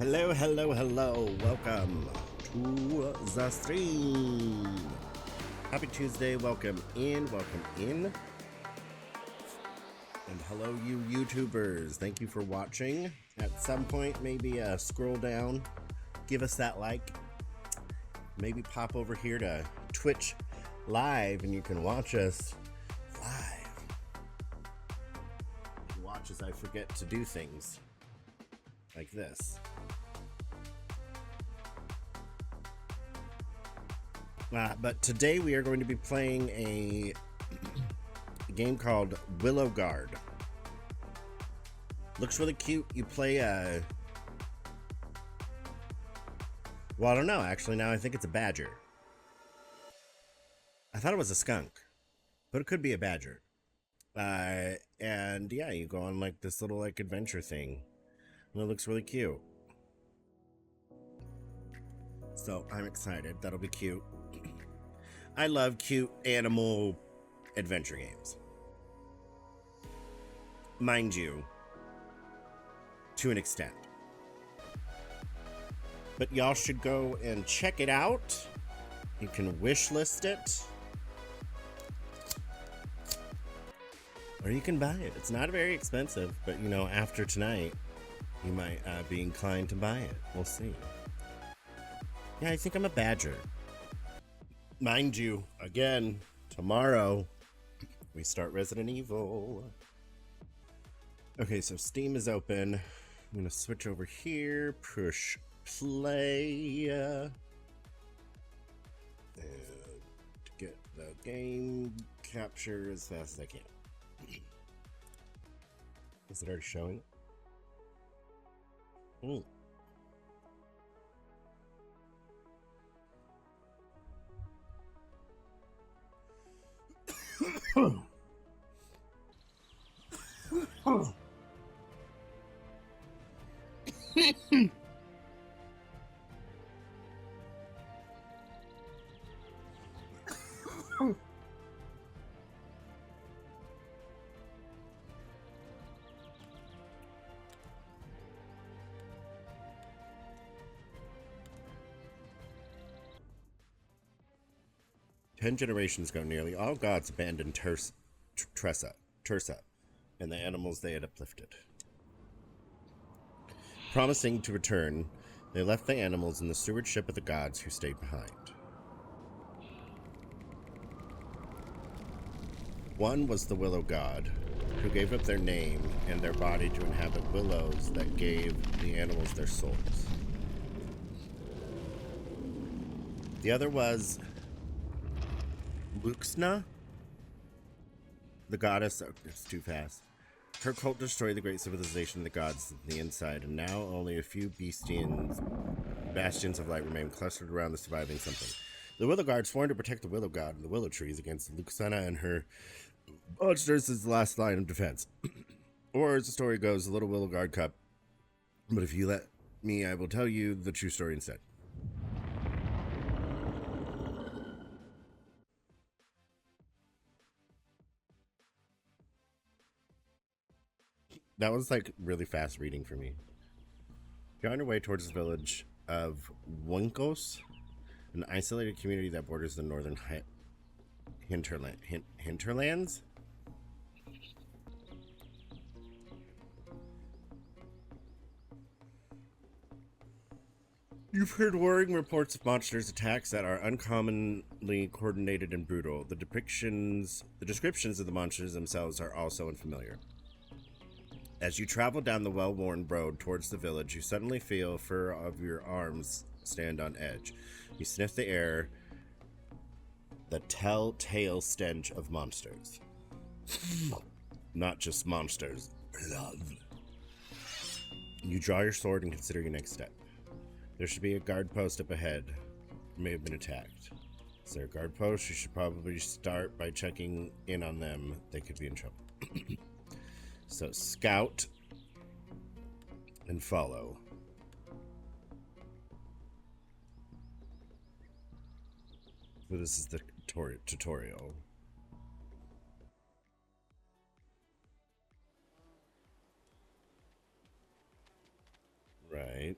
Hello, hello, hello. Welcome to the stream. Happy Tuesday. Welcome in. Welcome in. And hello, you YouTubers. Thank you for watching. At some point, maybe scroll down, give us that like. Maybe pop over here to Twitch Live and you can watch us live. Watch as I forget to do things like this. But today we are going to be playing a game called Willow Guard. Looks really cute. You play well, I don't know, actually. Now I think it's a badger. I thought it was a skunk, but it could be a badger. And yeah, you go on like this little like adventure thing. And it looks really cute. So I'm excited. That'll be cute. I love cute animal adventure games. Mind you, to an extent. But y'all should go and check it out. You can wish list it. Or you can buy it. It's not very expensive, but you know, after tonight, you might be inclined to buy it. We'll see. Yeah, I think I'm a badger. Mind you, again, tomorrow, we start Resident Evil. Okay, so Steam is open. I'm going to switch over here, push play, and get the game capture as fast as I can. Is it already showing? Ten generations ago, nearly all gods abandoned Tersa, and the animals they had uplifted. Promising to return, they left the animals in the stewardship of the gods who stayed behind. One was the Willow god, who gave up their name and their body to inhabit willows that gave the animals their souls. The other was Luxna, the goddess. Oh, it's too fast. Her cult destroyed the great civilization of the gods on the inside, and now only a few bastions of light remain clustered around the surviving something. The Willow Guard sworn to protect the Willow God and the Willow Trees against Luxna and her monsters as the last line of defense. Or, as the story goes, the little Willow Guard cup. But if you let me, I will tell you the true story instead. That was like really fast reading for me. You're on your way towards the village of Winkos, an isolated community that borders the northern hinterlands. You've heard worrying reports of monsters' attacks that are uncommonly coordinated and brutal. The descriptions of the monsters themselves are also unfamiliar. As you travel down the well-worn road towards the village, you suddenly feel fur of your arms stand on edge. You sniff the air, the telltale stench of monsters. Not just monsters, blood. You draw your sword and consider your next step. There should be a guard post up ahead. You may have been attacked. Is there a guard post? You should probably start by checking in on them. They could be in trouble. So scout and follow. So this is the tutorial. Right.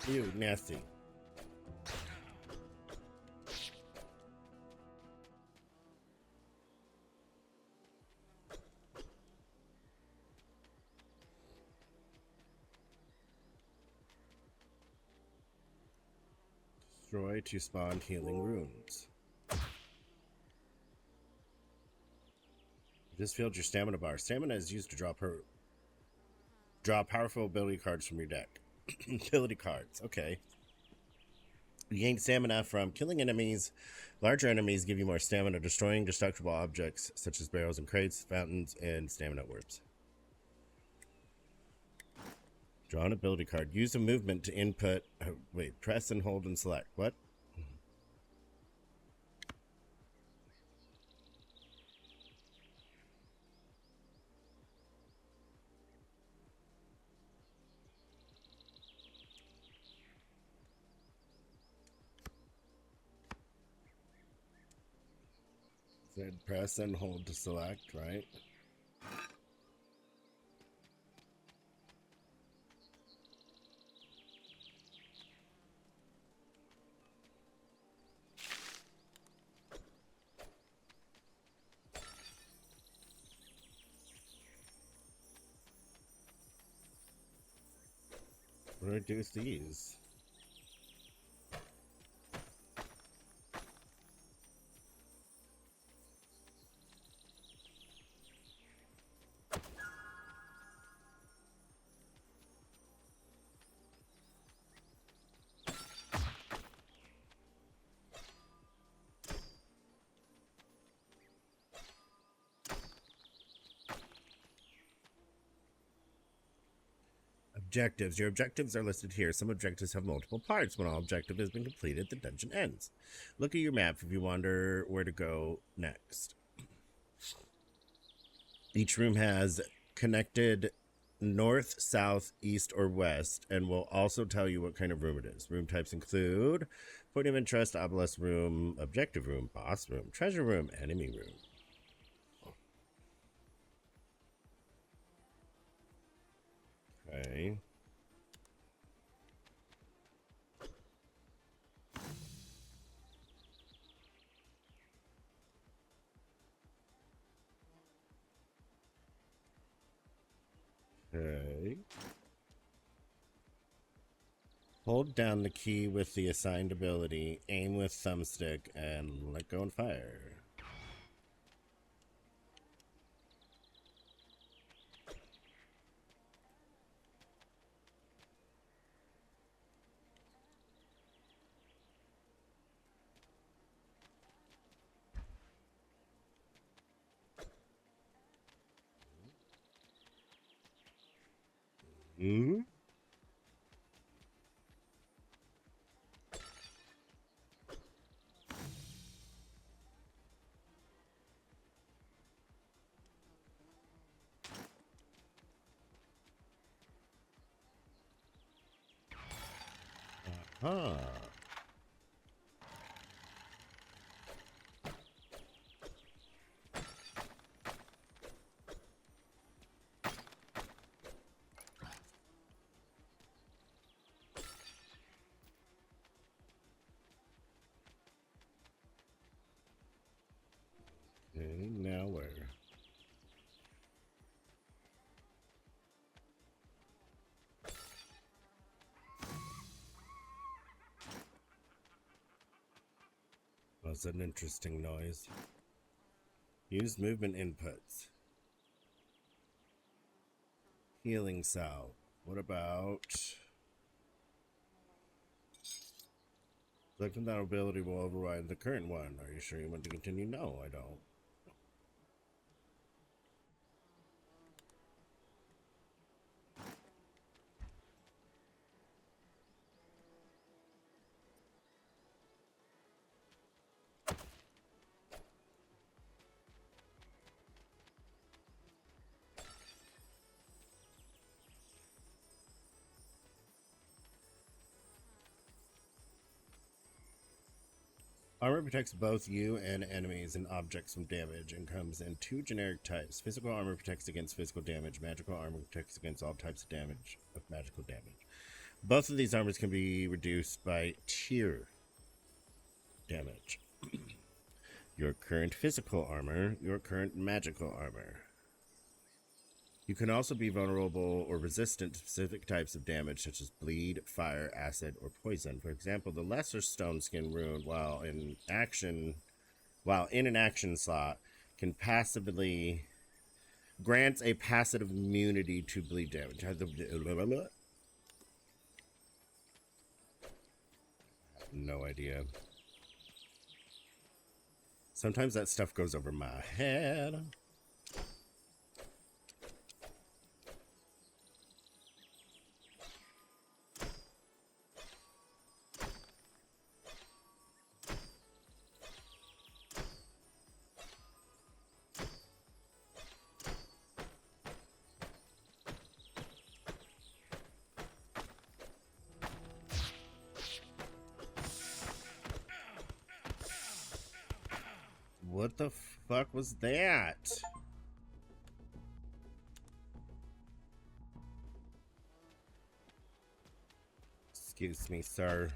Ew, nasty. Destroy to spawn healing runes. You just filled your stamina bar. Stamina is used to draw powerful ability cards from your deck. Ability cards, okay. You gain stamina from killing enemies. Larger enemies give you more stamina, destroying destructible objects such as barrels and crates, fountains, and stamina orbs. Draw an ability card. Use a movement to input. Wait, press and hold and select. What? Said press and hold to select, right? What do I do with these? Objectives. Your objectives are listed here. Some objectives have multiple parts. When all objective has been completed, the dungeon ends. Look at your map if you wonder where to go next. Each room has connected north, south, east, or west, and will also tell you what kind of room it is. Room types include point of interest, obelisk room, objective room, boss room, treasure room, enemy room. Okay. Okay. Hold down the key with the assigned ability, aim with thumbstick, and let go and fire. Hmm? Huh. Okay, now where? That's an interesting noise. Use movement inputs. Healing salve. What about... Selecting that ability will override the current one. Are you sure you want to continue? No, I don't. Armor protects both you and enemies and objects from damage and comes in two generic types. Physical armor protects against physical damage. Magical armor protects against all types of damage of magical damage. Both of these armors can be reduced by tier damage. Your current physical armor, your current magical armor. You can also be vulnerable or resistant to specific types of damage such as bleed, fire, acid, or poison. For example, the lesser stone skin rune while in an action slot can passively grants a passive immunity to bleed damage. No idea. Sometimes that stuff goes over my head. What the fuck was that? Excuse me, sir.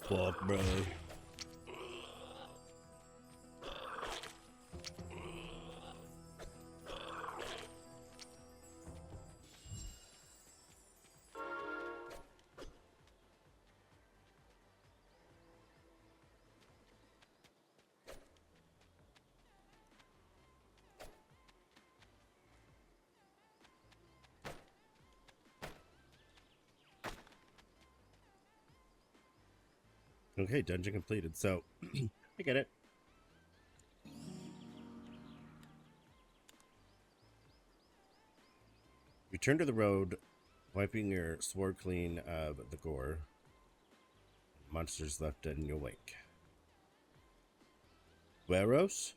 fuck, bro? Okay, dungeon completed. So, I get it. Return to the road, wiping your sword clean of the gore. Monsters left in your wake. Gueros?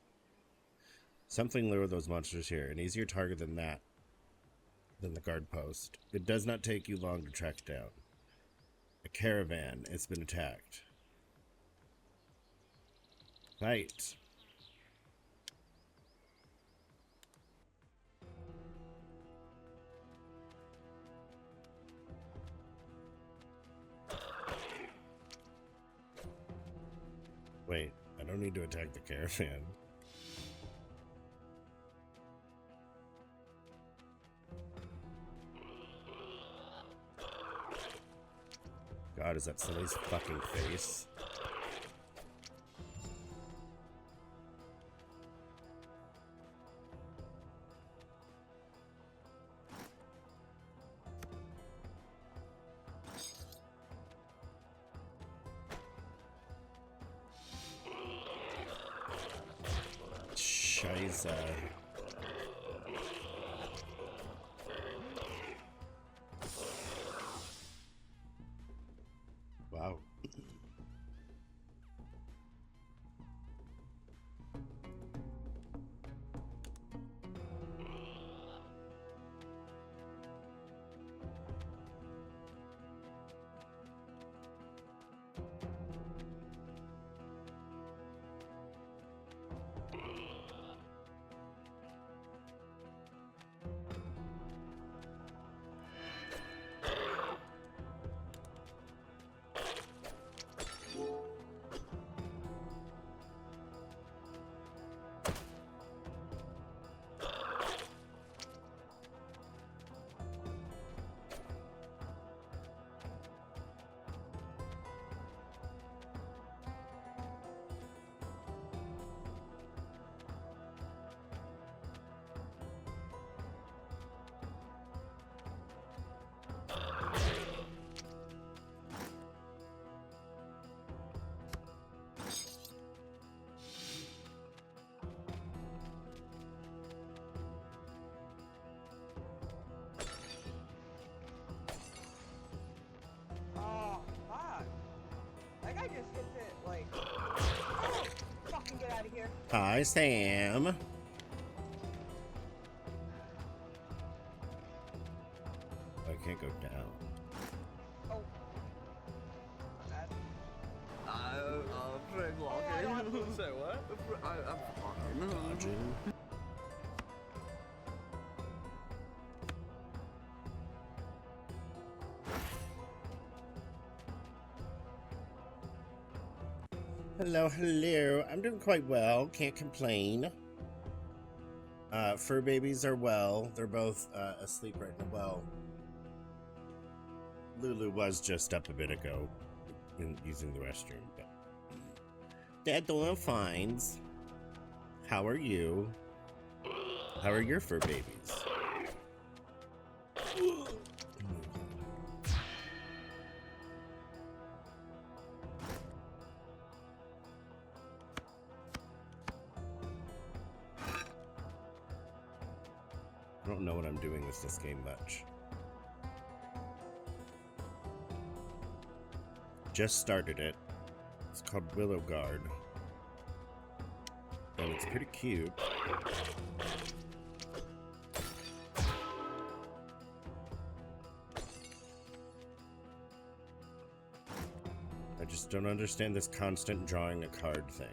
Something lure those monsters here. An easier target than the guard post. It does not take you long to track down. A caravan. It's been attacked. Fight. Wait, I don't need to attack the caravan. God, is that somebody's fucking face? Scheiße. Wow. I just hit it like, oh, fucking get out of here. Hi, Sam. I can't go down. Oh. Bad. Frame locking. Say what? I'm fine. Dodging. Hello, hello. I'm doing quite well. Can't complain. Fur babies are well. They're both asleep right now. Well, Lulu was just up a bit ago using the restroom. But Dad doing fine. How are you? How are your fur babies? I don't know what I'm doing with this game much. Just started it. It's called Willow Guard. And it's pretty cute. I just don't understand this constant drawing a card thing.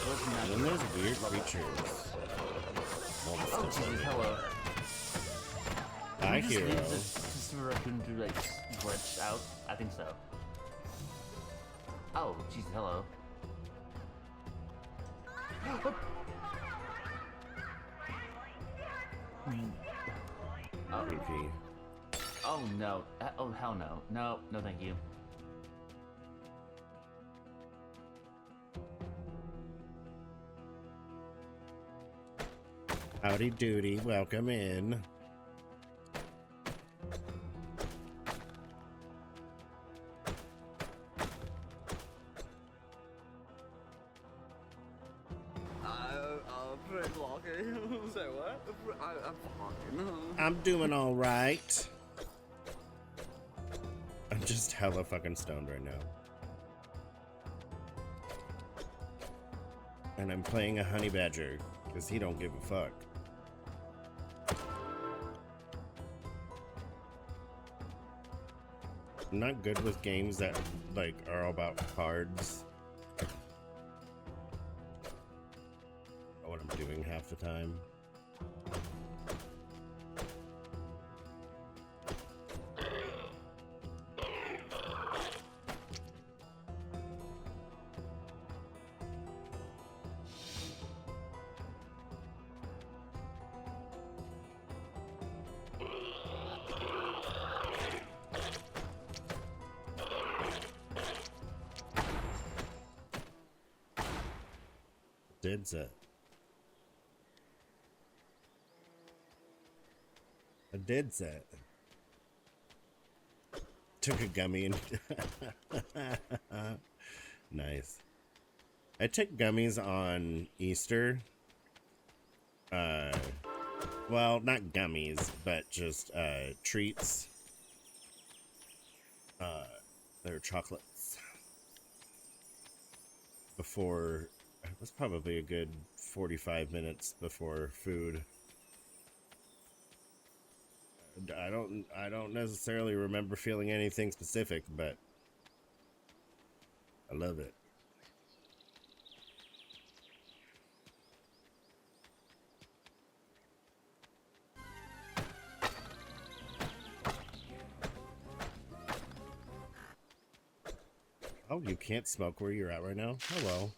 And then there's weird creatures. Oh, Jesus, hello. Hi, Can we hero. just leave this raccoon to, like, glitch out? I think so. Oh, Jesus, hello. Oh. Creepy. Oh, no. Oh, hell no. No, no thank you. Howdy doody, welcome in. Pretty lucky. Say what? I'm fine. I'm doing all right. I'm just hella fucking stoned right now. And I'm playing a honey badger because he don't give a fuck. I'm not good with games that like are all about cards. What I'm doing half the time. Did it. I did that. Took a gummy and nice. I took gummies on Easter. Well, not gummies, but just treats. They're chocolates. Before, it was probably a good 45 minutes before food. I don't necessarily remember feeling anything specific, but I love it. Oh, you can't smoke where you're at right now? Oh well.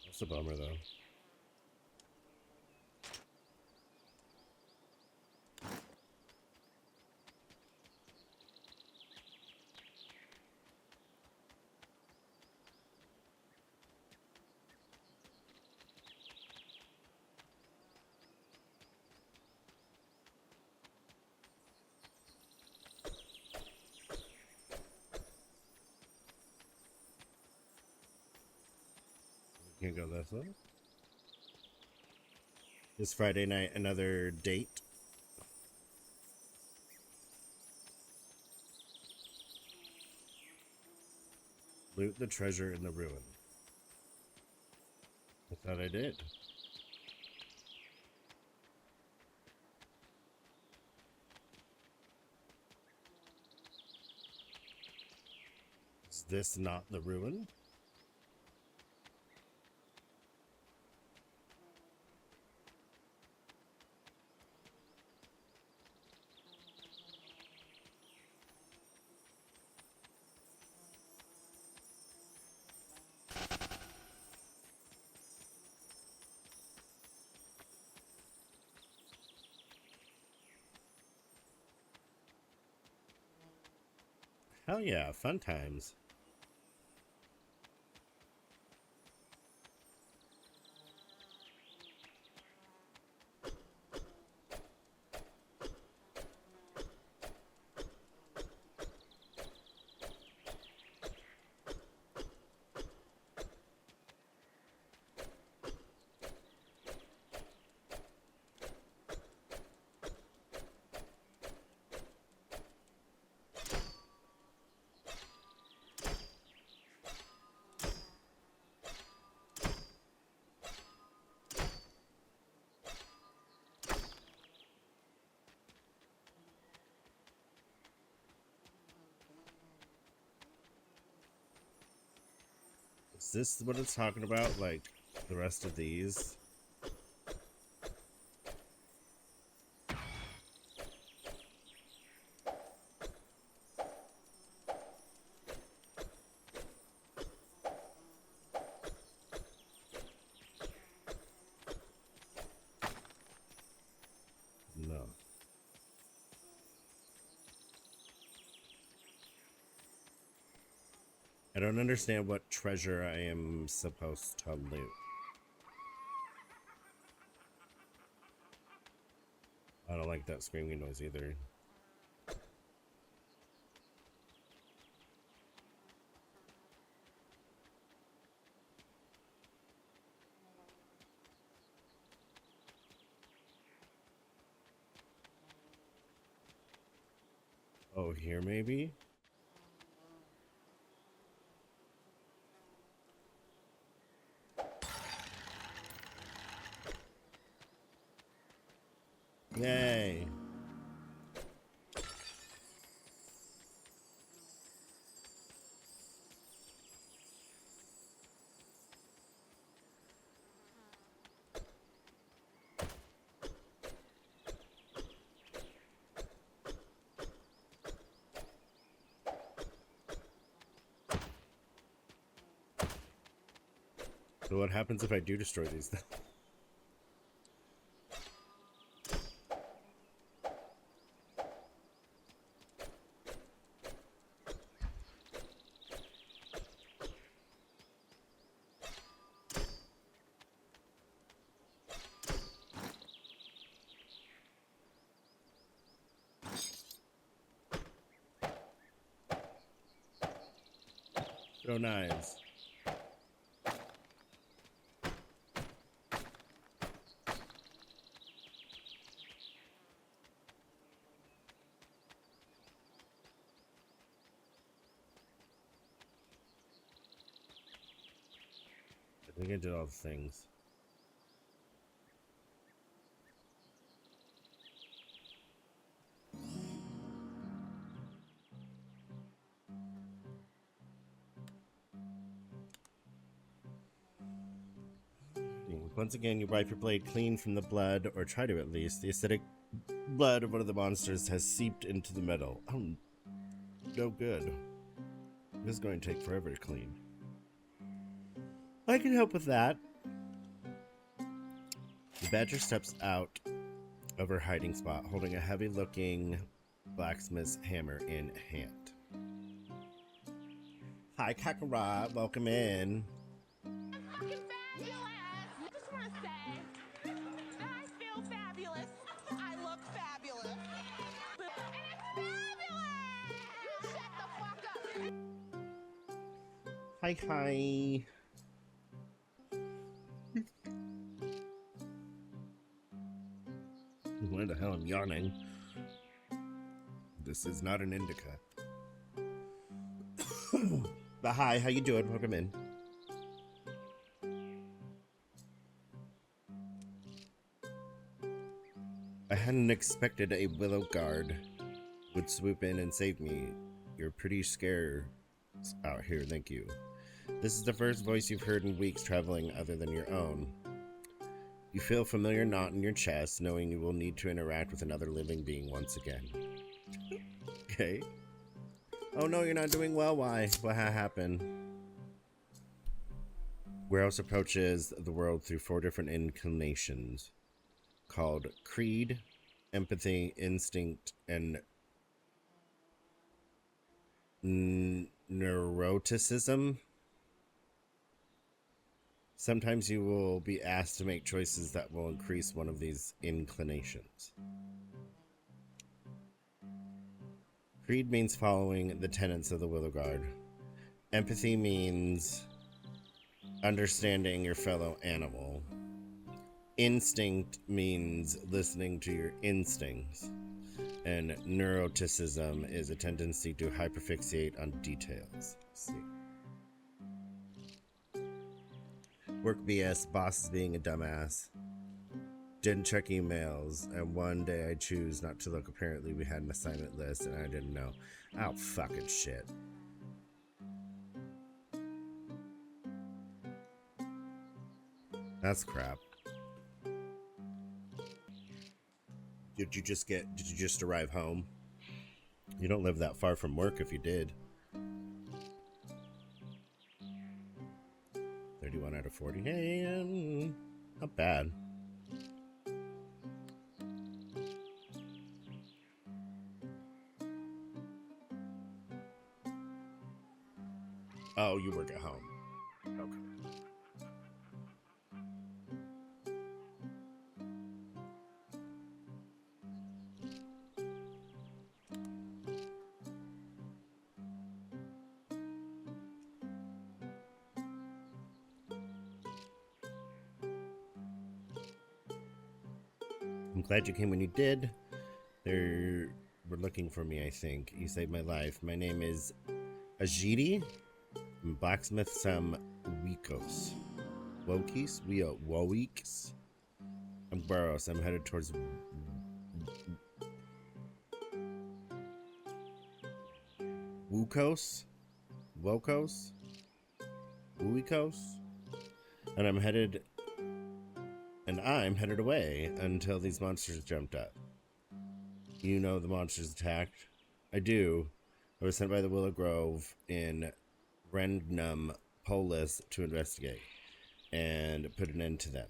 That's a bummer though. Can't go this way. This Friday night, another date. Loot the treasure in the ruin. I thought I did. Is this not the ruin? Hell yeah, fun times. Is this what it's talking about? Like the rest of these? No. I don't understand what treasure I am supposed to loot. I don't like that screaming noise either. Oh, here maybe? Yay. So what happens if I do destroy these then? Throw knives. I think I did all the things. Once again, you wipe your blade clean from the blood, or try to at least. The acidic blood of one of the monsters has seeped into the metal. Oh, no good. This is going to take forever to clean. I can help with that. The badger steps out of her hiding spot, holding a heavy-looking blacksmith's hammer in hand. Hi, Kakarot. Welcome in. Fucking fabulous! I just want to say that I feel fabulous. I look fabulous. And it's fabulous! You shut the fuck up! Hi, hi. Why the hell I'm yawning? This is not an indica. But hi, how you doing? Welcome in. I hadn't expected a Willow guard would swoop in and save me. You're pretty scarce out here, thank you. This is the first voice you've heard in weeks traveling other than your own. You feel a familiar knot in your chest, knowing you will need to interact with another living being once again. Okay. Oh no, you're not doing well, why? What happened? Warehouse approaches the world through 4 different inclinations, called Creed, Empathy, Instinct, and Neuroticism. Sometimes you will be asked to make choices that will increase one of these inclinations. Creed means following the tenets of the Willow Guard. Empathy means understanding your fellow animal. Instinct means listening to your instincts. And neuroticism is a tendency to hyperfixate on details. Let's see. Work BS, boss is being a dumbass. Didn't check emails, and one day I choose not to look. Apparently we had an assignment list and I didn't know. Oh, fucking shit. That's crap. Did you just arrive home? You don't live that far from work if you did. 31 out of 40. Hey, not bad. Oh, you work at home. Okay. I'm glad you came when you did. They were looking for me, I think. You saved my life. My name is Ajiti. I'm blacksmith some Wikos. Wokis? I'm Burros. I'm headed towards Wukos? Wukos? And I'm headed away until these monsters jumped up. You know the monsters attacked? I do. I was sent by the Willow Grove in Rendnum Polis to investigate and put an end to them.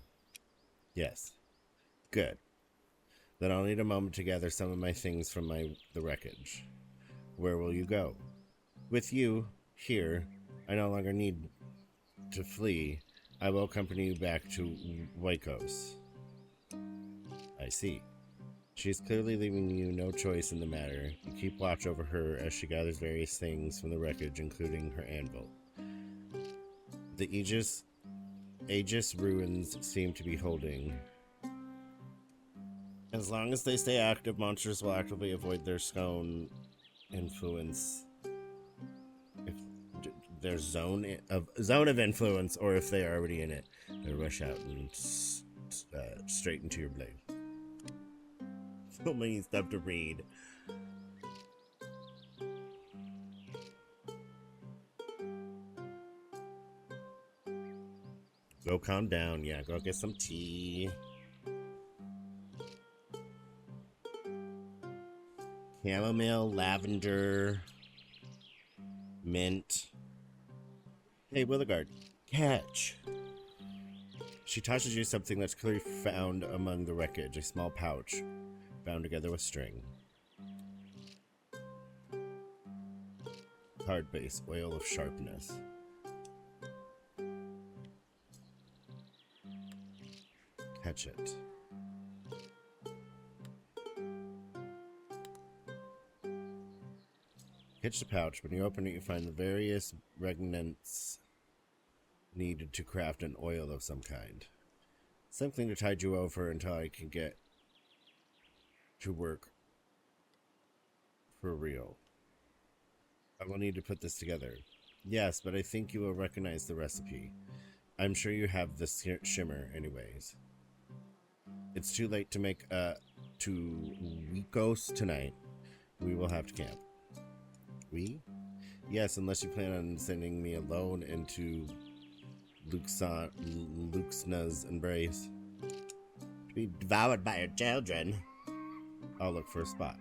Yes. Good. Then I'll need a moment to gather some of my things from the wreckage. Where will you go? With you, here, I no longer need to flee. I will accompany you back to Waikos. I see. She's clearly leaving you no choice in the matter. You keep watch over her as she gathers various things from the wreckage, including her anvil. The Aegis ruins seem to be holding. As long as they stay active, monsters will actively avoid their zone influence. If their zone of influence, or if they are already in it, they rush out and straight into your blade. So many stuff to read. Go calm down. Yeah, go get some tea. Chamomile, lavender, mint. Hey, Willowguard, catch. She tosses you something that's clearly found among the wreckage, a small pouch bound together with string. Card base, oil of sharpness. Catch it. Catch the pouch. When you open it, you find the various regnants needed to craft an oil of some kind. Something to tide you over until I can get to work for real. I will need to put this together. Yes, but I think you will recognize the recipe. I'm sure you have the shimmer anyways. It's too late to make to Wikos tonight. We will have to camp. We? Yes, unless you plan on sending me alone into Luxna's embrace. To be devoured by your children. I'll look for a spot.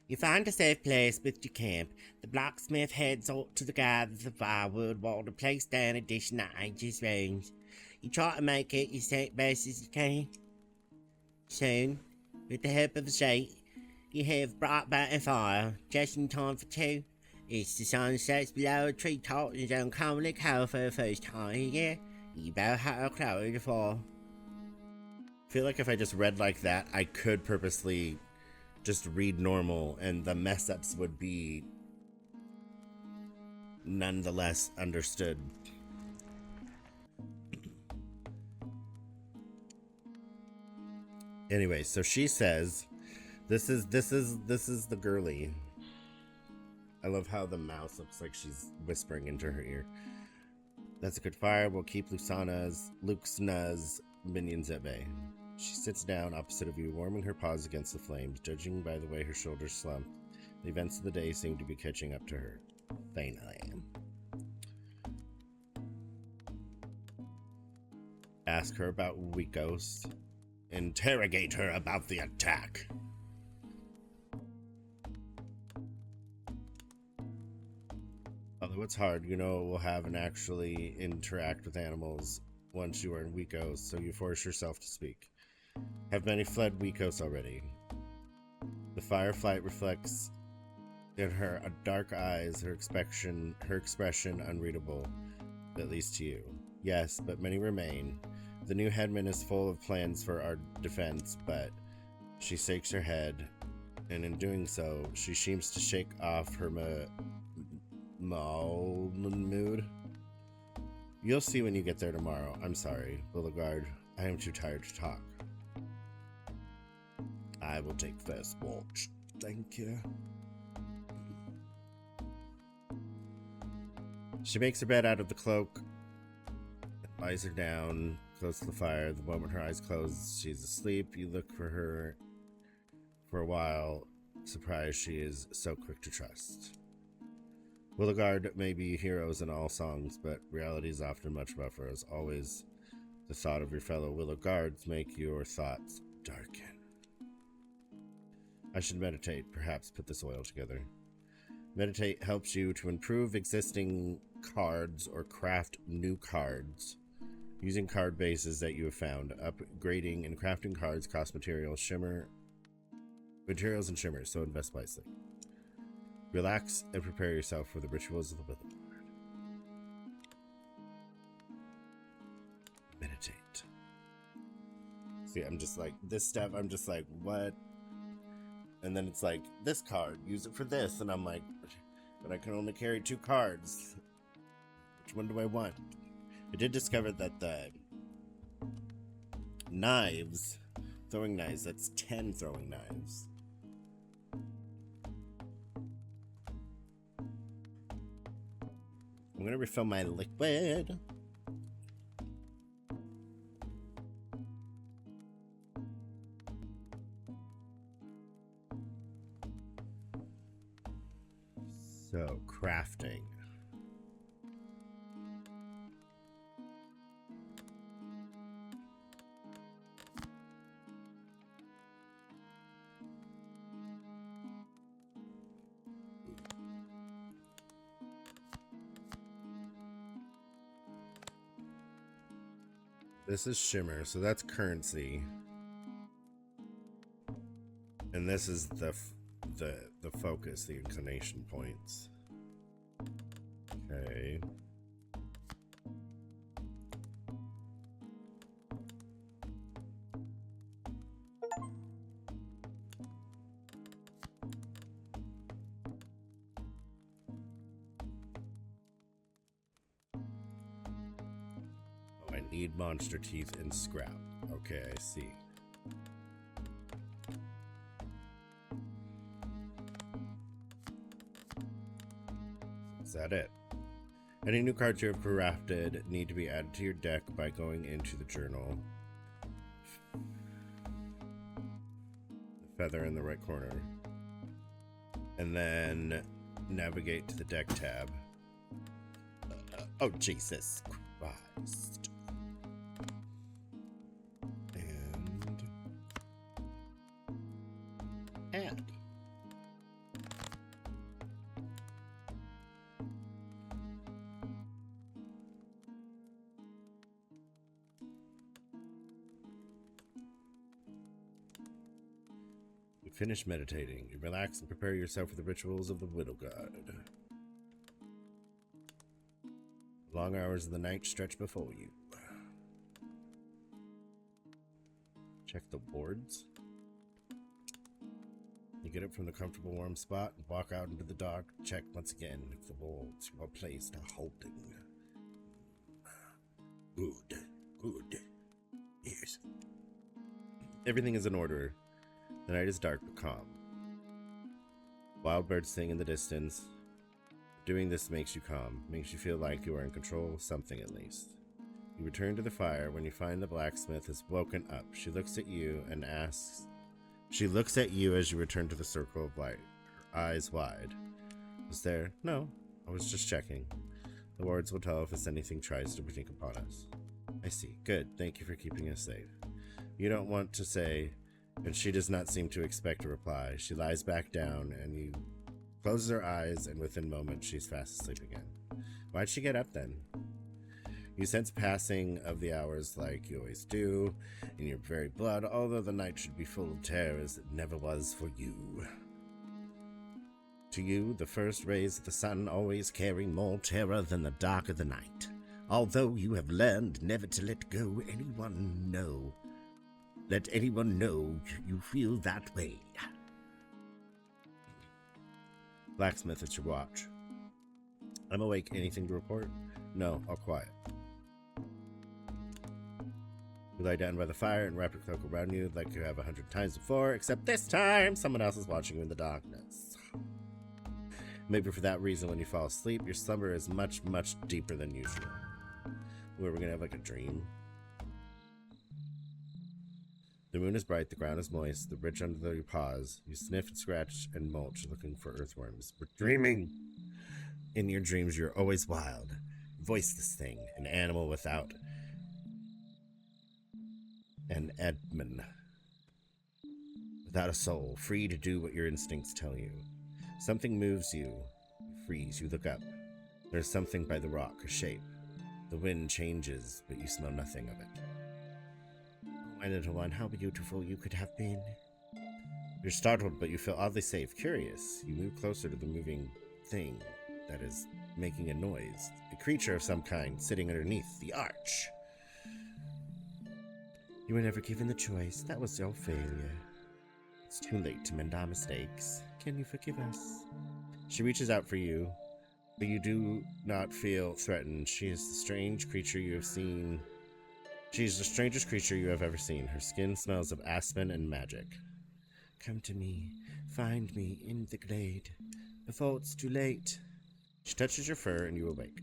You find a safe place with your camp. The blacksmith heads out to the gathers of firewood while to place down additional Aegis rooms. You try to make it your best as you can. Soon, with the help of the sheet, you have brought back a fire, just in time for two. It's the sun sets below a treetop and it's uncommonly cold for the first time of year. You better have a close the fall. I feel like if I just read like that, I could purposely just read normal and the mess ups would be nonetheless understood. Anyway, so she says, this is the girly. I love how the mouse looks like she's whispering into her ear. That's a good fire. We'll keep Luxna's minions at bay. She sits down opposite of you, warming her paws against the flames. Judging by the way her shoulders slump, the events of the day seem to be catching up to her. Finally. Ask her about Weak Ghost. Interrogate her about the attack. Although it's hard, you know it will have and actually interact with animals once you are in Weak Ghost, so you force yourself to speak. Have many fled Weak Ghost already? The fireflight reflects in her dark eyes, her expression unreadable, at least to you. Yes, but many remain. The new headman is full of plans for our defense, but she shakes her head, and in doing so, she seems to shake off her mood. You'll see when you get there tomorrow. I'm sorry, Beauregard. I am too tired to talk. I will take first watch. Thank you. She makes her bed out of the cloak, lies her down close to the fire. The moment her eyes close, she's asleep. You look for her for a while, surprised she is so quick to trust. Willowguard may be heroes in all songs, but reality is often much rougher. As always, the thought of your fellow Willowguards make your thoughts darken. I should meditate, perhaps put this oil together. Meditate helps you to improve existing cards or craft new cards using card bases that you have found. Upgrading and crafting cards cost materials and shimmers, so invest wisely. Relax and prepare yourself for the rituals of the Willow. Meditate. See, I'm just like, this step, I'm just like, what? And then it's like, this card, use it for this. And I'm like, but I can only carry 2 cards. Which one do I want? I did discover that the knives, throwing knives, that's 10 throwing knives. I'm gonna refill my liquid. So, crafting. This is shimmer, so that's currency. And this is the focus, the inclination points. Okay. Oh, I need monster teeth and scrap. Okay, I see. Is that it? Any new cards you have crafted need to be added to your deck by going into the journal. The feather in the right corner. And then navigate to the deck tab. Oh, Jesus Christ. And you finish meditating. You relax and prepare yourself for the rituals of the Widow God. Long hours of the night stretch before you. Check the boards. You get up from the comfortable warm spot and walk out into the dark. Check once again if the boards you are placed are holding. Good. Good. Yes. Everything is in order. The night is dark but calm. Wild birds sing in the distance. Doing this makes you calm, makes you feel like you are in control of something at least. You return to the fire when you find the blacksmith has woken up. She looks at you and asks... She looks at you as you return to the circle of light, her eyes wide. Was there? No, I was just checking. The wards will tell if anything tries to sneak upon us. I see. Good. Thank you for keeping us safe. You don't want to say, and she does not seem to expect a reply. She lies back down, and you closes her eyes, and within moments, she's fast asleep again. Why'd she get up then? You sense passing of the hours like you always do, in your very blood, although the night should be full of terror as it never was for you. To you, the first rays of the sun always carry more terror than the dark of the night, although you have learned never to let anyone know you feel that way. Blacksmith, it's your watch. I'm awake. Anything to report? No, all quiet. You lie down by the fire and wrap your cloak around you like you have 100 times before, except this time someone else is watching you in the darkness. Maybe for that reason, when you fall asleep, your slumber is much, much deeper than usual. We're gonna have like a dream. The moon is bright, the ground is moist, the ridge under your paws. You sniff and scratch and mulch, looking for earthworms. We're dreaming! In your dreams, you're always wild. Voiceless thing, an animal without an admin. Without a soul, free to do what your instincts tell you. Something moves you. You freeze, you look up. There's something by the rock, a shape. The wind changes, but you smell nothing of it. Oh, my little one, how beautiful you could have been. You're startled, but you feel oddly safe, curious. You move closer to the moving thing that is making a noise. A creature of some kind sitting underneath the arch. You were never given the choice. That was your failure. It's too late to mend our mistakes. Can you forgive us? She reaches out for you, but you do not feel threatened. She is the strange creature you have seen. She is the strangest creature you have ever seen. Her skin smells of aspen and magic. Come to me. Find me in the glade before it's too late. She touches your fur and you awake.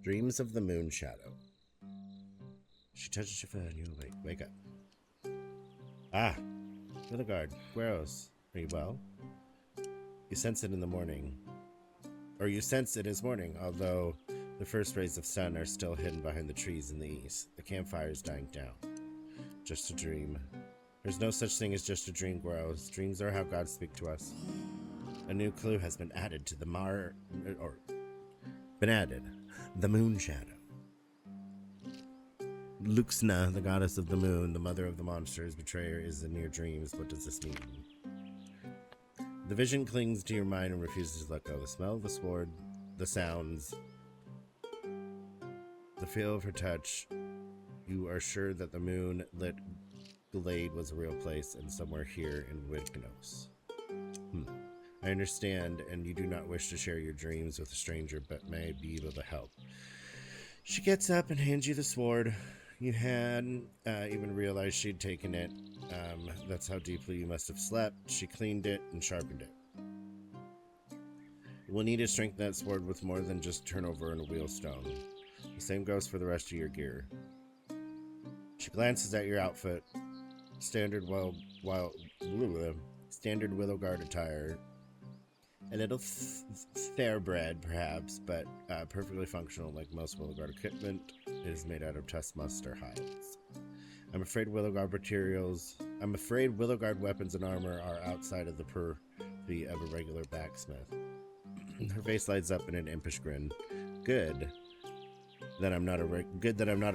Dreams of the moon shadow. She touches your fur and you awake. Wake up. Ah, Willow, Gross. Are you well? You sense it in the morning. Or you sense it is morning, although the first rays of sun are still hidden behind the trees in the east. The campfire is dying down. Just a dream. There's no such thing as just a dream, Gross. Dreams are how God speaks to us. A new clue has been added to the the moon shadow. Luxna, the goddess of the moon, the mother of the monsters, betrayer, is in your dreams. What does this mean? The vision clings to your mind and refuses to let go. The smell of the sword, the sounds, the feel of her touch. You are sure that the moon-lit glade was a real place and somewhere here in Wignos. I understand, and you do not wish to share your dreams with a stranger, but may be able to help. She gets up and hands you the sword. You hadn't even realized she'd taken it. That's how deeply you must have slept. She cleaned it and sharpened it. We'll need to strengthen that sword with more than just turn over in a wheelstone. The same goes for the rest of your gear. She glances at your outfit. Standard Willow Guard attire. A little thoroughbred, perhaps, but perfectly functional like most Willow Guard equipment. It is made out of Tuskmaster hides. I'm afraid Willow Guard weapons and armor are outside of the purview of a regular blacksmith. Her face lights up in an impish grin. Good that I'm not a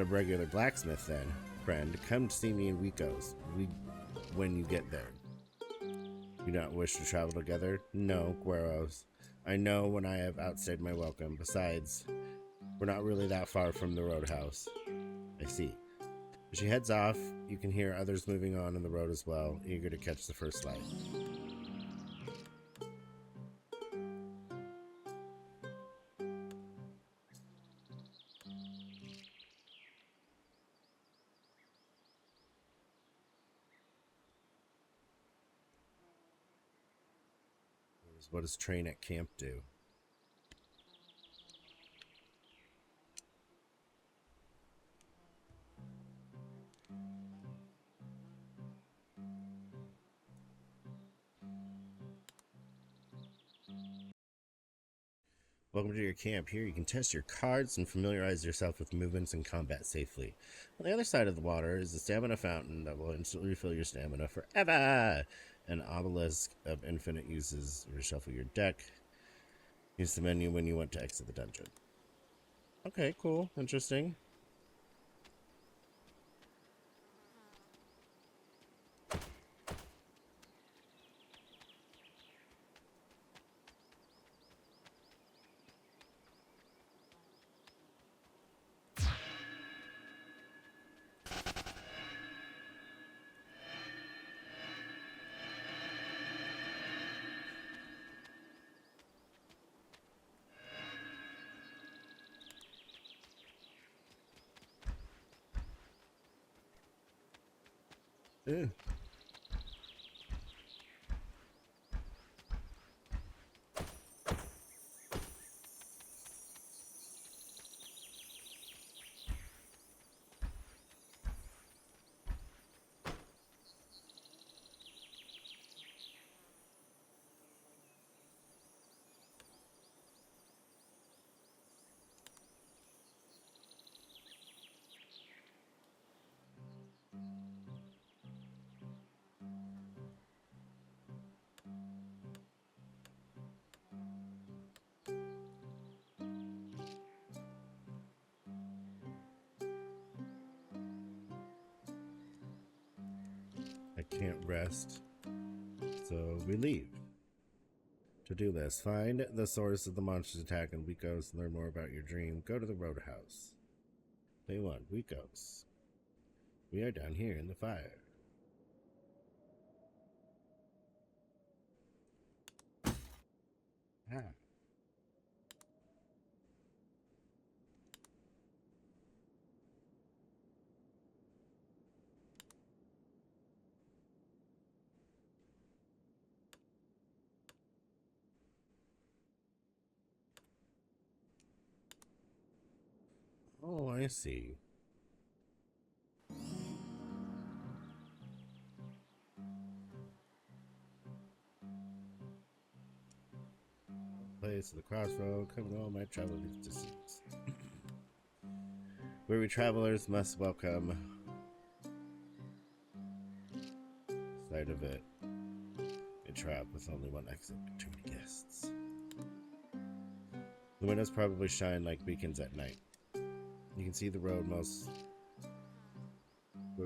regular blacksmith then, friend. Come to see me in Wikos when you get there. You not wish to travel together? No, Gueros. I know when I have outstayed my welcome. Besides, we're not really that far from the roadhouse. I see. As she heads off, you can hear others moving on in the road as well, eager to catch the first light. What does train at camp do? Welcome to your camp. Here you can test your cards and familiarize yourself with movements and combat safely. On the other side of the water is the stamina fountain that will instantly refill your stamina forever. An obelisk of infinite uses. Reshuffle your deck. Use the menu when you want to exit the dungeon. Okay, cool. Interesting. Ew. I can't rest, so we leave. To-do list. Find the source of the monster's attack in Weekos and learn more about your dream. Go to the roadhouse. Day 1, Weekos. We are down here in the fire. Ah. Oh, I see. Place of the crossroad, coming all my travel distance. Weary travelers must welcome sight of it. A trap with only one exit, too many guests. The windows probably shine like beacons at night. You can see the road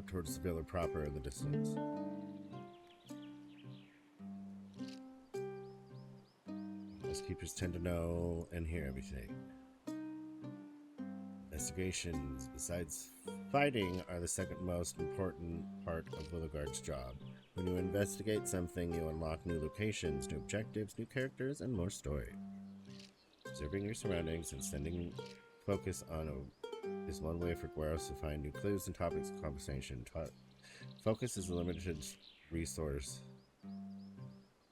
towards the villa proper in the distance. Keepers tend to know and hear everything. Investigations, besides fighting, are the second most important part of Willowguard's job. When you investigate something, you unlock new locations, new objectives, new characters, and more story. Observing your surroundings and sending focus on is one way for Gueros to find new clues and topics of conversation. Focus is a limited resource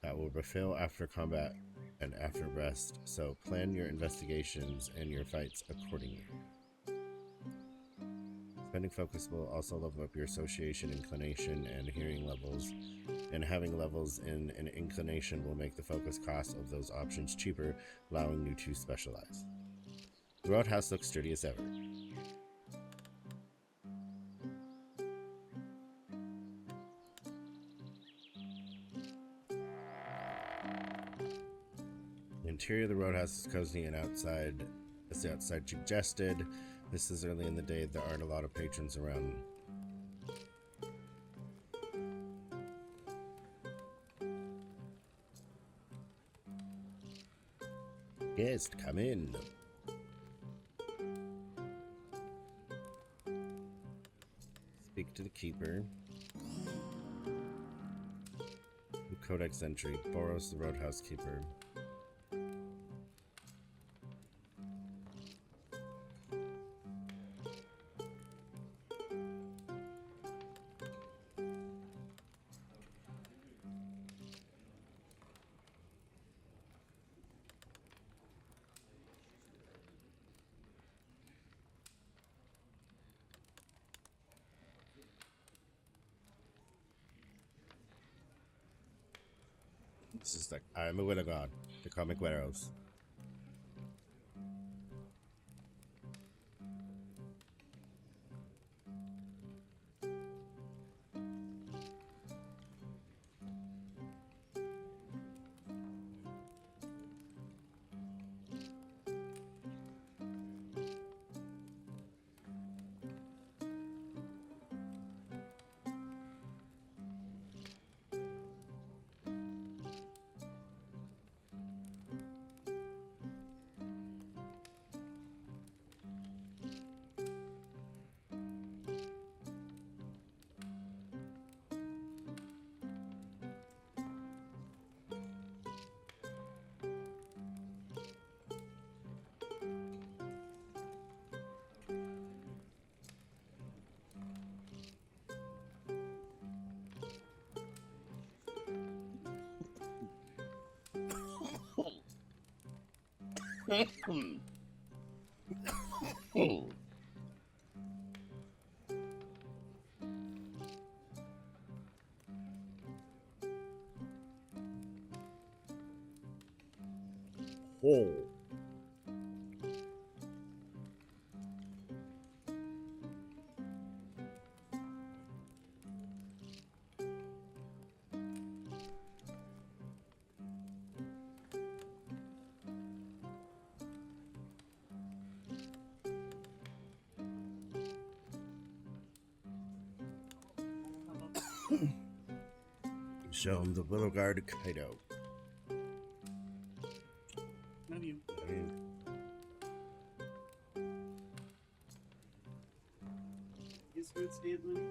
that will refill after combat and after rest, so plan your investigations and your fights accordingly. Spending focus will also level up your association, inclination, and hearing levels, and having levels in an inclination will make the focus cost of those options cheaper, allowing you to specialize. The roadhouse looks sturdy as ever. The interior of the roadhouse is cozy and outside, as the outside suggested. This is early in the day, there aren't a lot of patrons around. Guest, come in. Speak to the keeper. The codex entry. Boros, the roadhouse keeper. This is like, I'm a Willow God. They call me Gueros. Oh. Show him the Willow Guard Kaido. Love you. Is food stand money?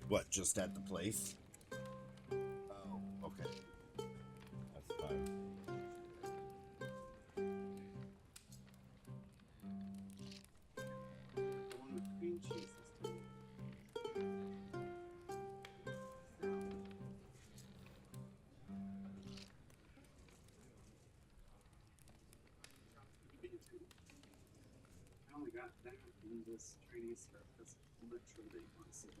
What, just at the place? Oh, okay. That's fine. The one with cream cheese this time. I only got that in this Chinese stuff. That's literally honestly.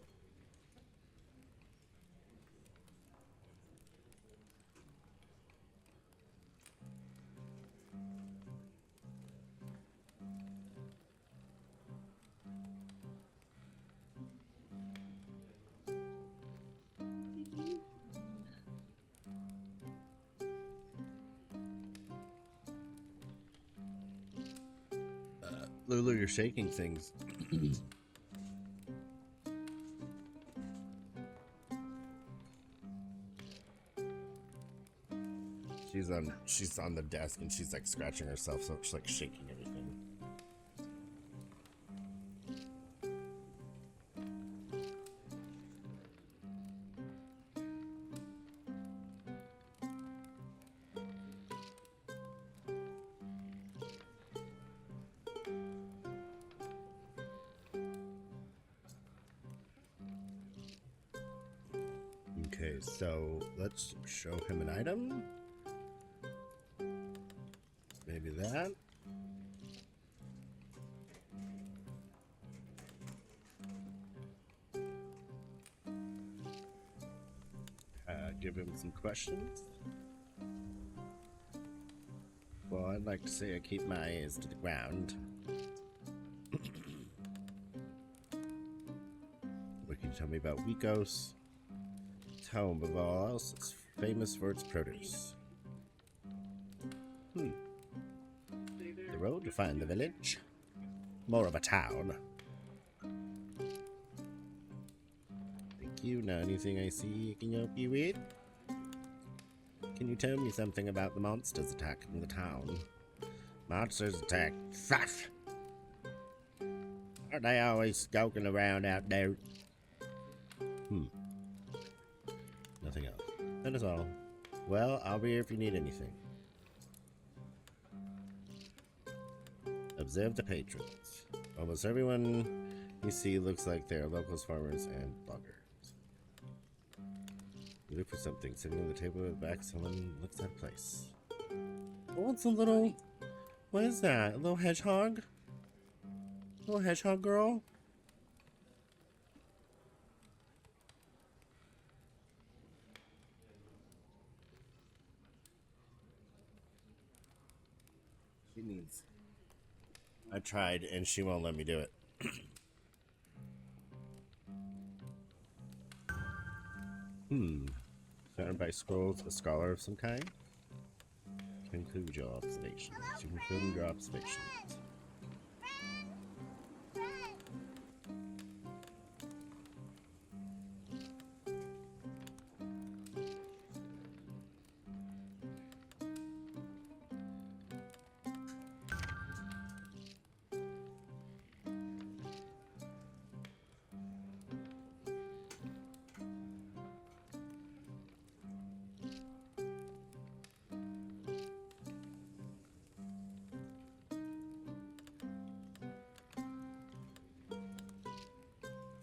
Lulu, you're shaking things. She's on the desk and she's like scratching herself, so she's like shaking everything. Okay, so let's show him an item. Maybe that. Give him some questions. Well, I'd like to say I keep my ears to the ground. What can you tell me about Wekos? Its home, above all else, it's famous for its produce. The road to find the village. More of a town. Thank you. Now, anything I see I can help you with? Can you tell me something about the monsters attacking the town? Monsters attack. Fuck! Aren't they always skulking around out there? Nothing else. That is all. Well, I'll be here if you need anything. Observe the patrons. Almost everyone you see looks like they're locals, farmers, and bloggers. You look for something. Sitting on the table at the back, someone looks out of place. Oh, it's a little... What is that? A little hedgehog? Little hedgehog girl? She needs... I tried, and she won't let me do it. Found by scrolls, a scholar of some kind? Conclude your observations. You conclude your observations.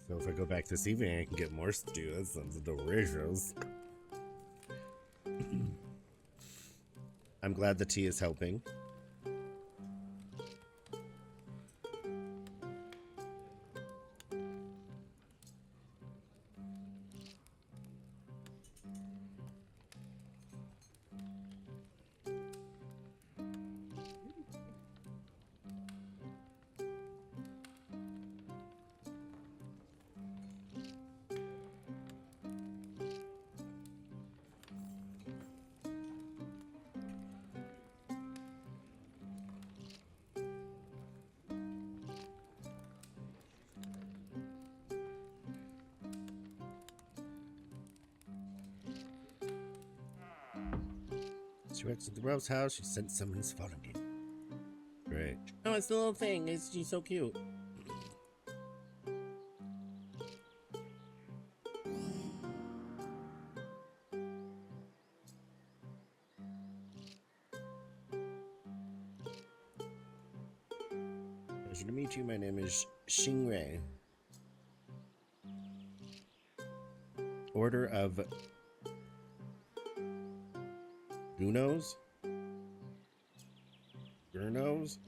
So if I go back this evening, I can get more stew. That sounds delicious. I'm glad the tea is helping. She went to the Rose house. She sent someone's phone again. Great. Oh, it's the little thing. She's so cute. Pleasure to meet you. My name is Xingwei. Order of Gunos? Gurnos?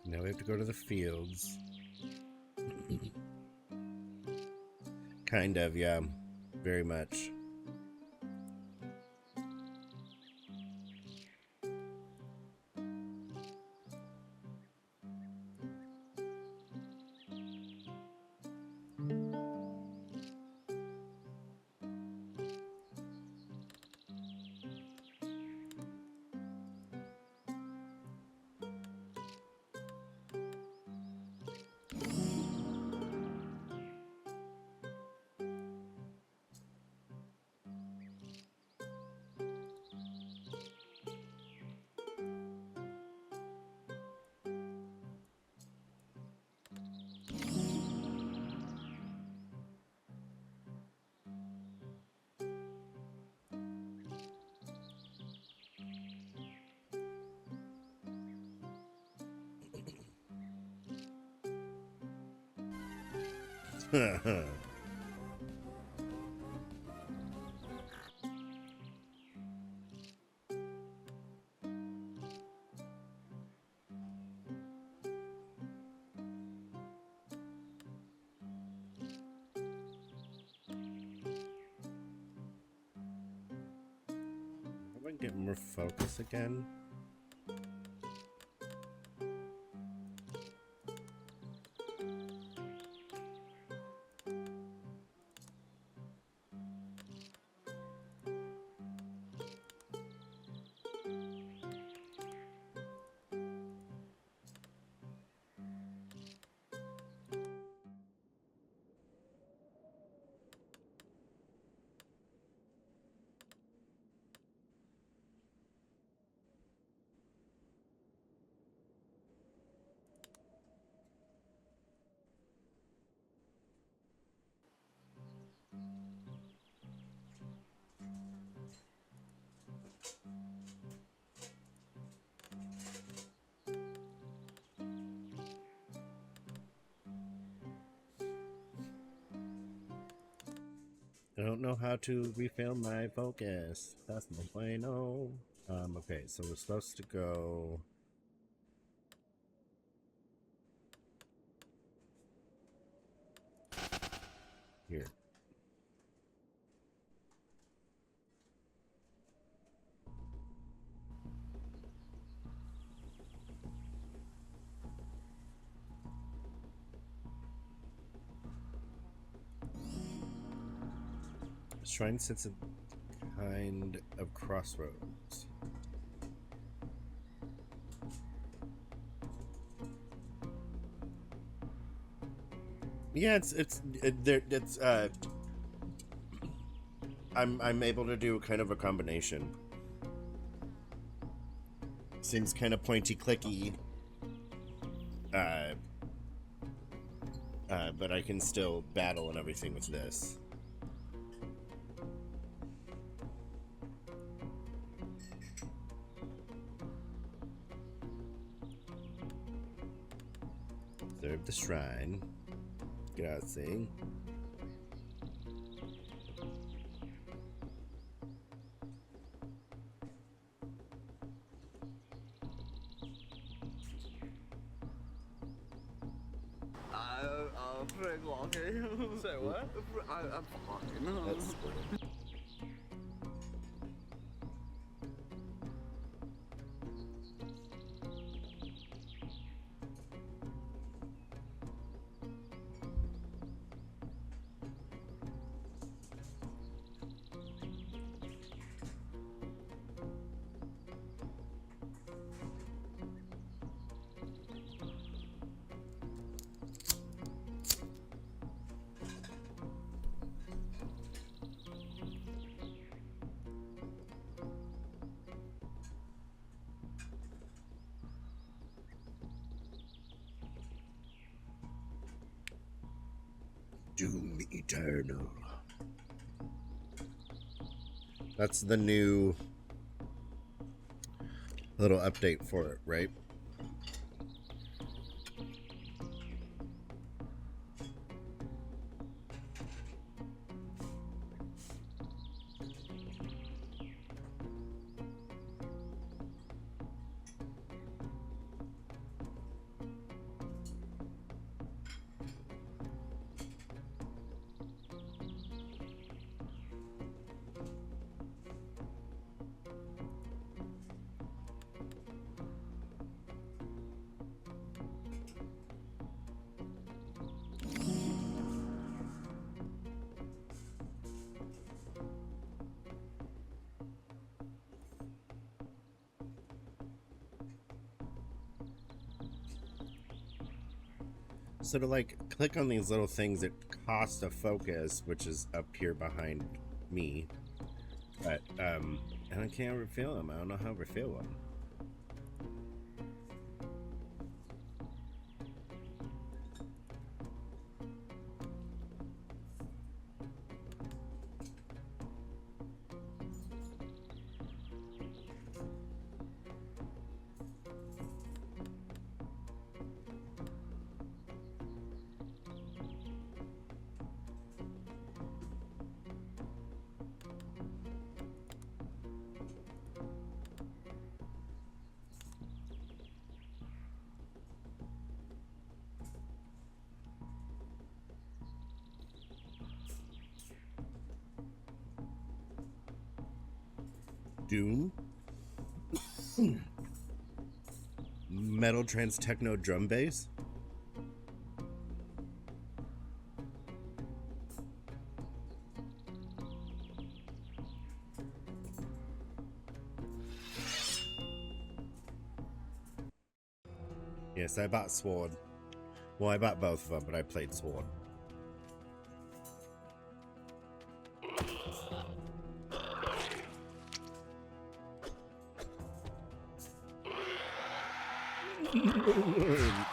Now we have to go to the fields. Kind of, yeah. Very much. I get more focus again. I don't know how to refilm my focus. That's no bueno. Okay, so we're supposed to go here. Shrine sits a kind of crossroads. Yeah, I'm able to do kind of a combination. Seems kind of pointy clicky, but I can still battle and everything with this. Serve the shrine. Grazie. I'm pretty lucky. Say what? I'm fine. That's weird. Doom Eternal. That's the new little update for it, right? So to like click on these little things, it costs a focus, which is up here behind me. But and I can't refill them. I don't know how to refill them. Doom. Metal trance techno drum bass. Yes, I bought Sword. Well, I bought both of them, but I played Sword.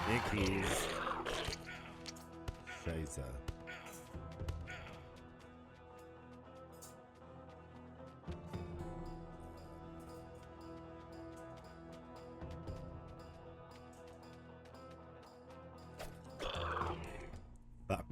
Ickies. Scheiße. Fuck.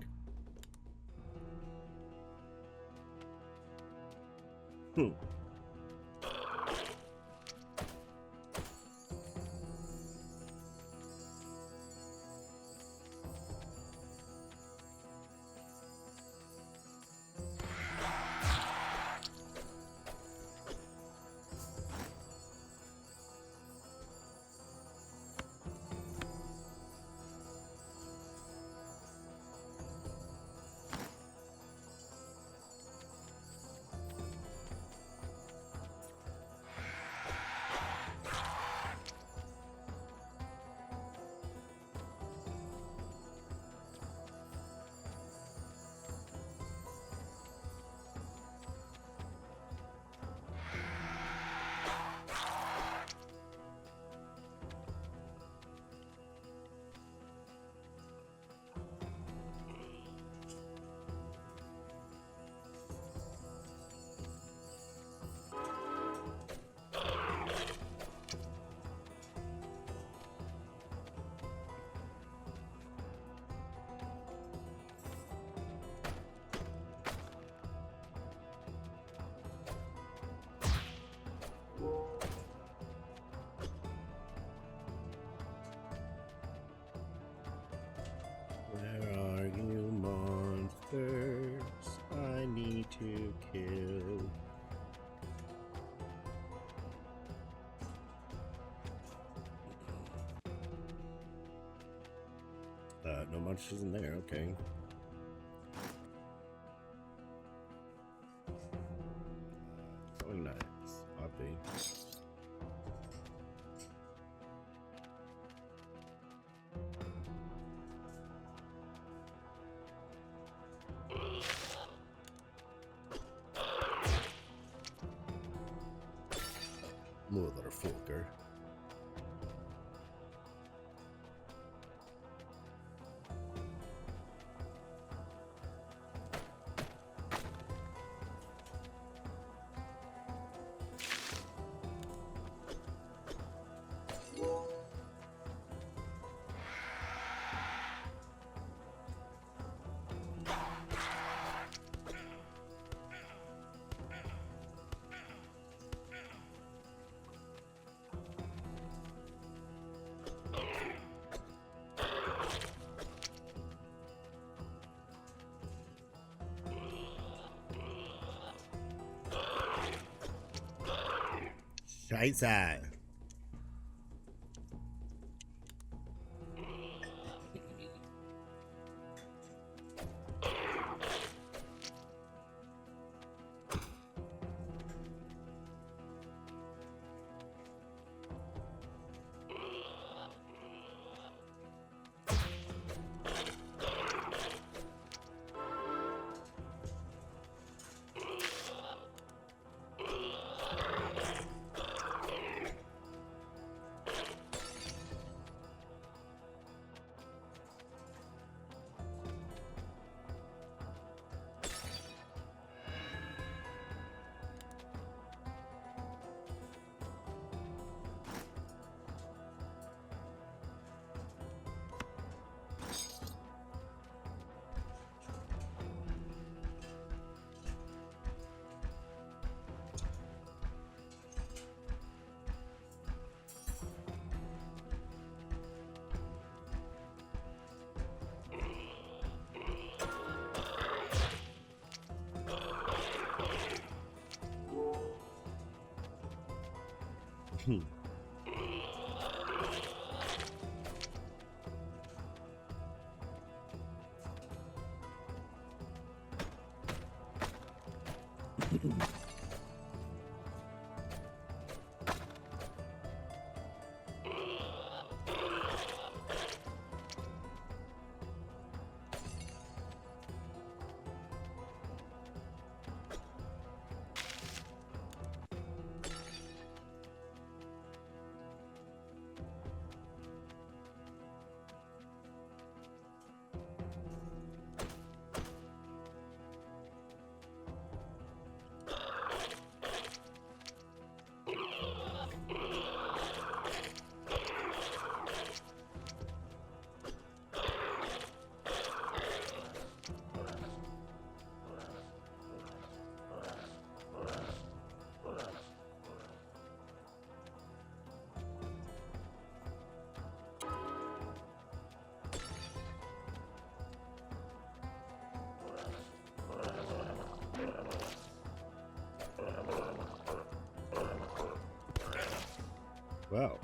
me to kill. No monsters in there, okay. Throwing knives, Oddly. Motherfucker. Scheiße. Wow.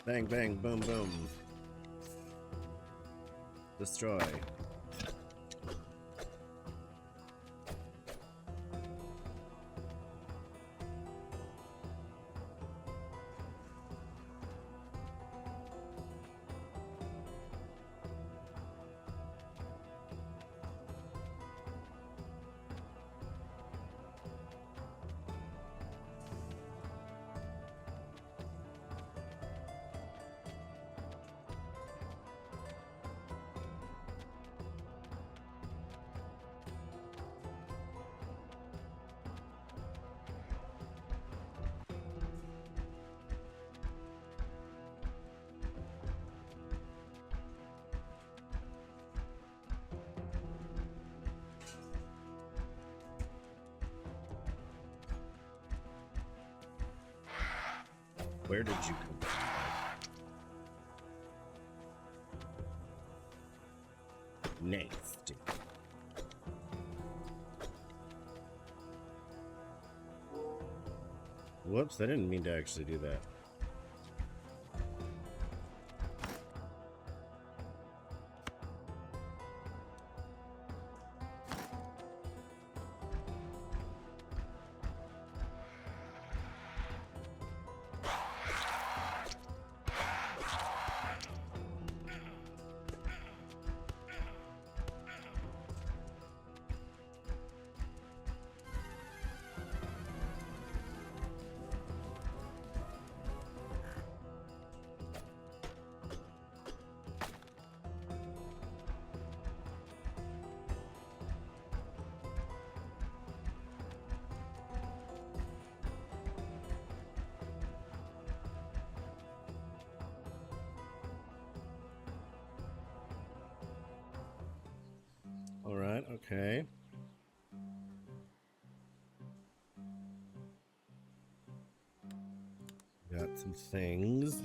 Bang, bang, boom, boom. Destroy. Where did you come from? Next. Whoops, I didn't mean to actually do that. All right, okay. Got some things.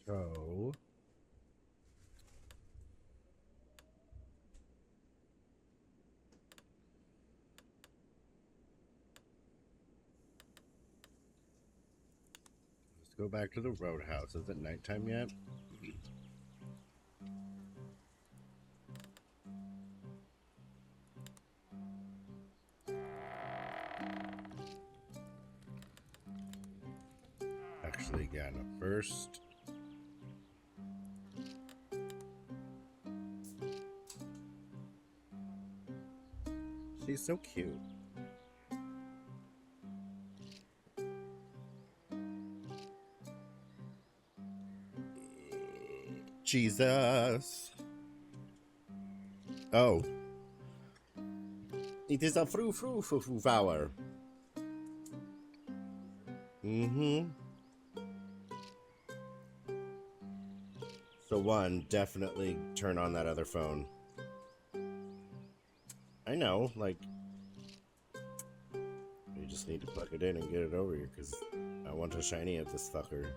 So let's go back to the roadhouse. Is it nighttime yet? Actually, yeah, no, first. She's so cute. Jesus. Oh. It is a frou flower. Mm-hmm. So one, definitely turn on that other phone. I know, like, you just need to plug it in and get it over here, because I want a shiny of this fucker.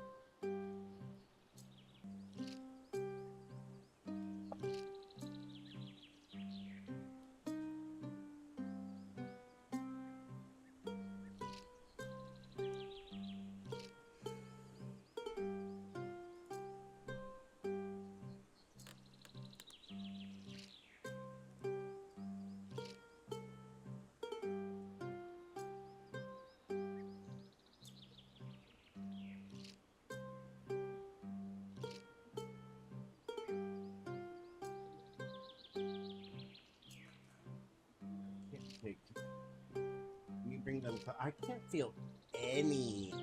Okay. Can you bring them? I can't feel any.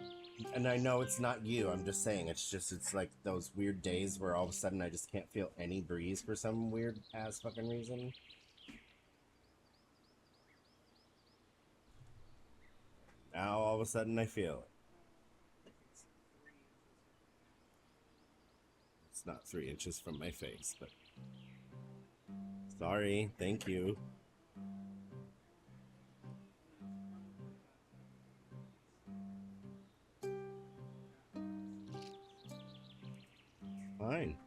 And I know it's not you. I'm just saying. It's like those weird days where all of a sudden I just can't feel any breeze for some weird ass fucking reason. Now all of a sudden I feel it. It's not 3 inches from my face, but sorry. Thank you. Fine.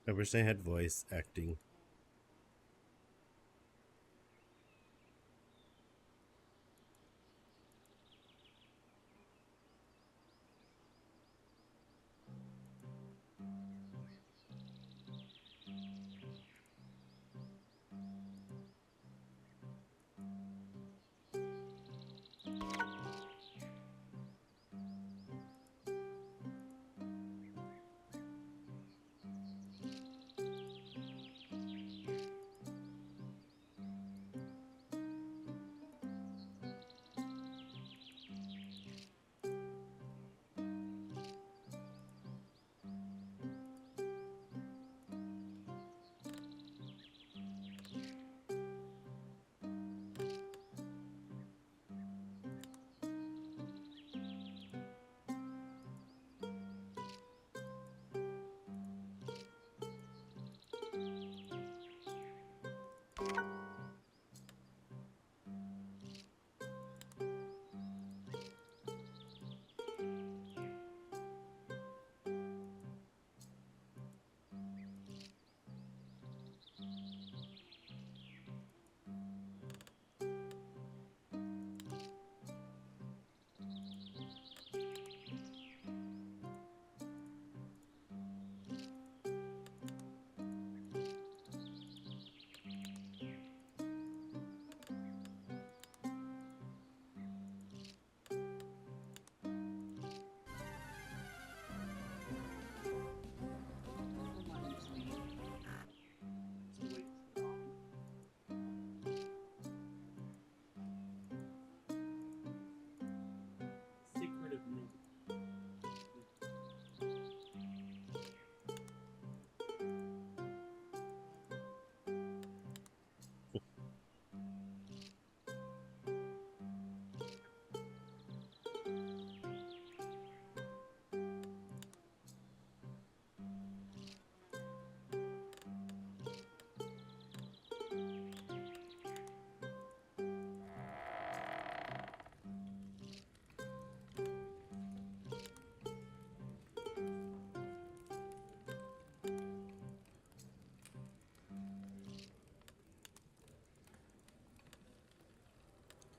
I wish I had voice acting.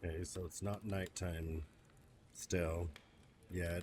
Okay, so it's not nighttime still yet.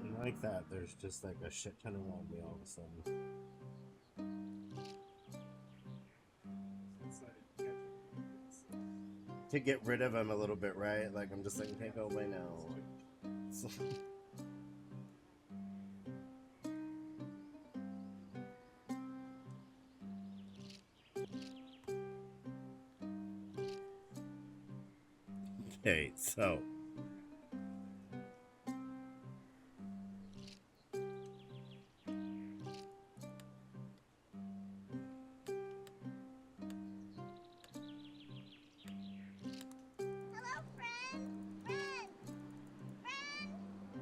And like that, there's just like a shit ton around me all of a sudden. It's like, To get rid of them a little bit, right? Like, I'm just like, okay, go away now. So- okay, so. Hello, friend. Friend.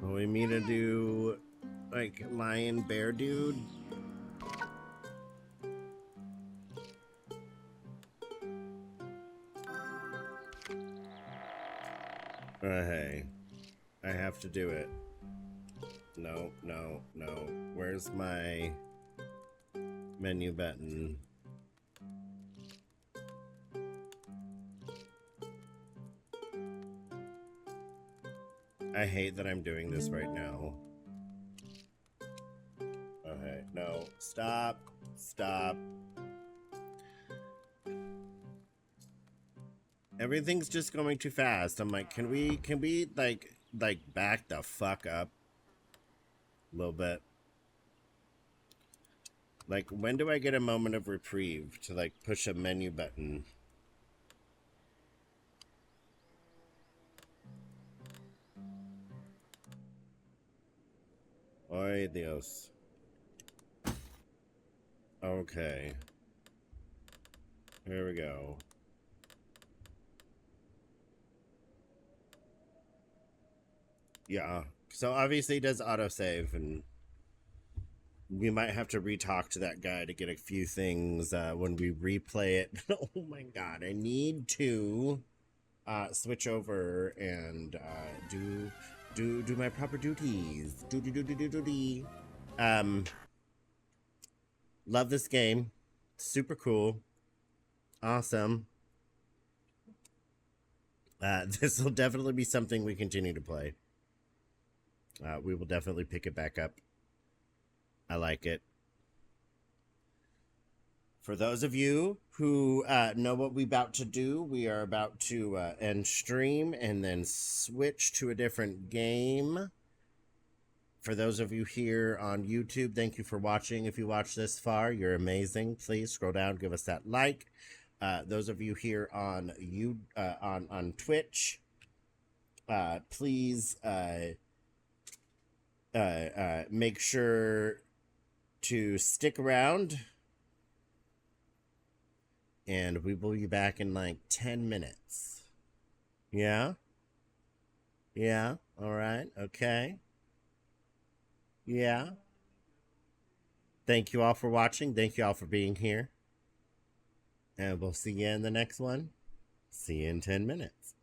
Well, we mean to do like lion bear dude. Hey, I have to do it. No, no, no. Where's my menu button? I hate that I'm doing this right now. Okay, no. Stop. Stop. Everything's just going too fast. I'm like, can we like back the fuck up a little bit? Like, when do I get a moment of reprieve to like push a menu button? Ay Dios. Okay. Here we go. Yeah. So obviously it does autosave, and we might have to re-talk to that guy to get a few things when we replay it. Oh my god, I need to switch over and do my proper duties. Duty. Love this game. Super cool. Awesome. This will definitely be something we continue to play. We will definitely pick it back up. I like it. For those of you who know what we're about to do, we are about to end stream and then switch to a different game. For those of you here on YouTube, thank you for watching. If you watched this far, you're amazing. Please scroll down, give us that like. Those of you here on on Twitch, please make sure to stick around, and we will be back in like 10 minutes. Yeah? Yeah? All right. Okay. Yeah. Thank you all for watching. Thank you all for being here. And we'll see you in the next one. See you in 10 minutes.